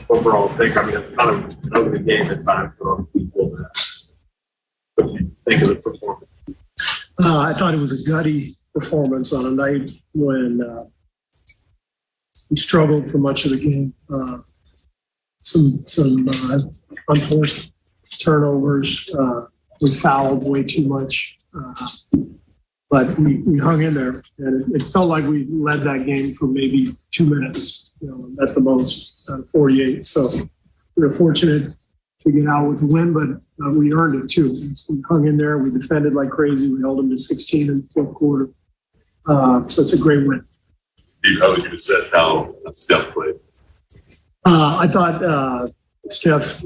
overall think? I mean, it's kind of an ugly game at times for people. What do you think of the performance? I thought it was a gutty performance on a night when we struggled for much of the game. Some unforced turnovers. We fouled way too much, but we hung in there, and it felt like we led that game for maybe 2 minutes, at the most, 48. So we were fortunate to get out with the win, but we earned it too. We hung in there. We defended like crazy. We held them to 16 in the fourth quarter. So it's a great win. Steve, how would you assess how Steph played? I thought Steph,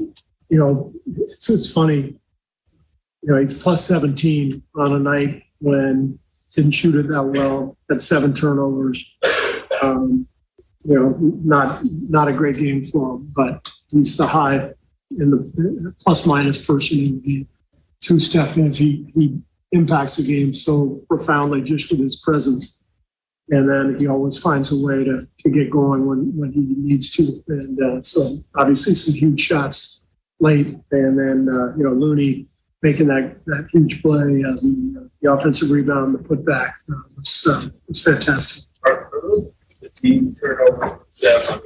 it's funny. He's plus 17 on a night when didn't shoot it that well, had 7 turnovers. Not a great game for him, but he's the high in the plus minus person in the game. It's who Steph is. He impacts the game so profoundly just with his presence. And then he always finds a way to get going when he needs to. And so obviously some huge shots late. And then, Looney making that huge play, the offensive rebound, the putback was fantastic. Are those the team turnovers? Steph,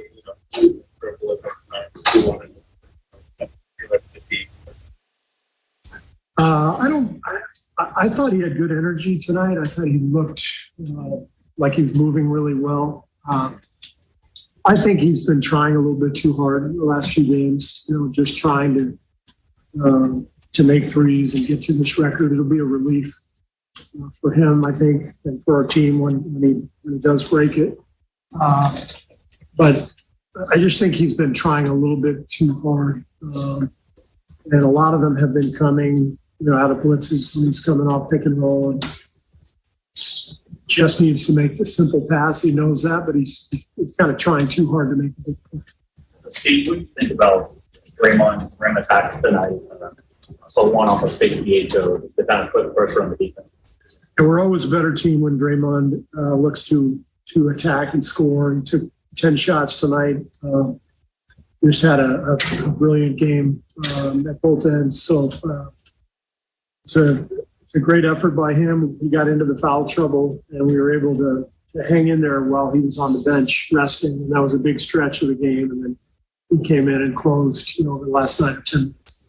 I thought he had good energy tonight. I thought he looked like he was moving really well. I think he's been trying a little bit too hard in the last few games, just trying to make threes and get to this record. It'll be a relief for him, I think, and for our team when he does break it. But I just think he's been trying a little bit too hard. And a lot of them have been coming, out of blitzes when he's coming off pick and roll and just needs to make the simple pass. He knows that, but he's kind of trying too hard to make a big play. Steve, what do you think about Draymond's rim attacks tonight? So one off of 58 to kind of put pressure on the defense. And we're always a better team when Draymond looks to attack and score. He took 10 shots tonight. Just had a brilliant game at both ends. So it's a great effort by him. He got into the foul trouble, and we were able to hang in there while he was on the bench resting. And that was a big stretch of the game. And then he came in and closed, the last 9 or 10 minutes.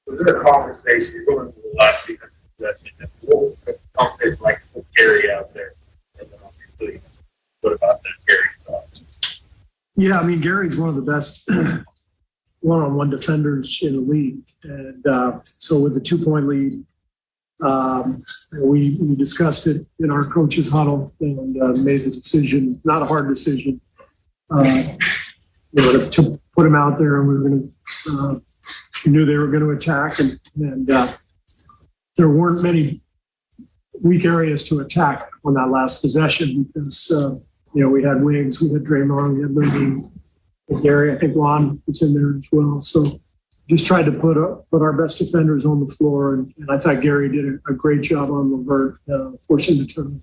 Was there a conversation going into the last week possession? What was the conversation like with Kerr out there? And then obviously, what about that Kerr stuff? Yeah, Gary's one of the best one-on-one defenders in the league. And so with the 2-point lead, we discussed it in our coaches' huddle and made the decision, not a hard decision, to put him out there. And we were going to, we knew they were going to attack, and there weren't many weak areas to attack on that last possession because, we had Wiggs, we had Draymond, we had Lindy, and Gary. I think Lon was in there as well. So just tried to put our best defenders on the floor, and I thought Gary did a great job on Levert, forcing the turnover.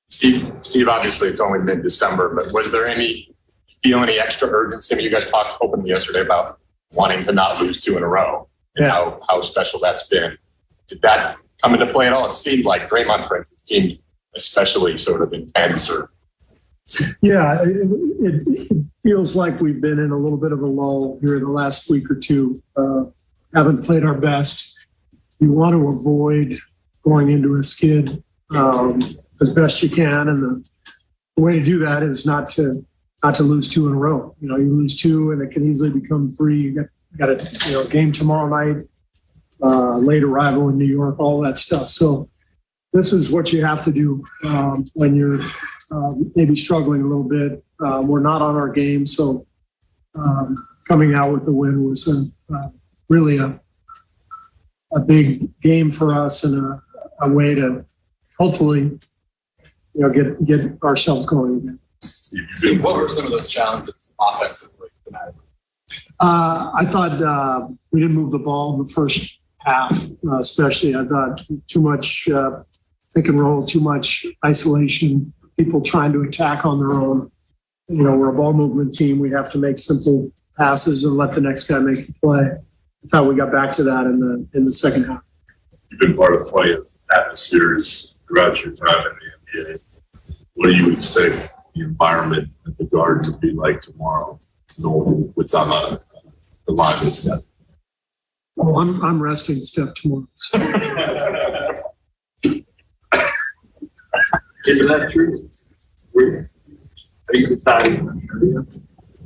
Steve, obviously it's only mid-December, but was there any extra urgency? You guys talked openly yesterday about wanting to not lose 2 in a row and how special that's been. Did that come into play at all? It seemed like Draymond, for instance, seemed especially sort of intense. Yeah, it feels like we've been in a little bit of a lull here the last week or two. Haven't played our best. You want to avoid going into a skid as best you can, and the way to do that is not to lose 2 in a row. You lose 2 and it can easily become 3. You got a game tomorrow night, late arrival in New York, all that stuff. So this is what you have to do when you're maybe struggling a little bit. We're not on our game, so coming out with the win was really a big game for us and a way to hopefully get ourselves going again. Steve, what were some of those challenges offensively tonight? I thought we didn't move the ball in the first half, especially. I thought too much pick and roll, too much isolation, people trying to attack on their own. We're a ball movement team. We have to make simple passes and let the next guy make the play. I thought we got back to that in the second half. You've been part of plenty of atmospheres throughout your time in the NBA. What do you expect the environment at the Garden to be like tomorrow? Knowing what's on the line this step. Oh, I'm resting Steph tomorrow. Is that true? Are you deciding?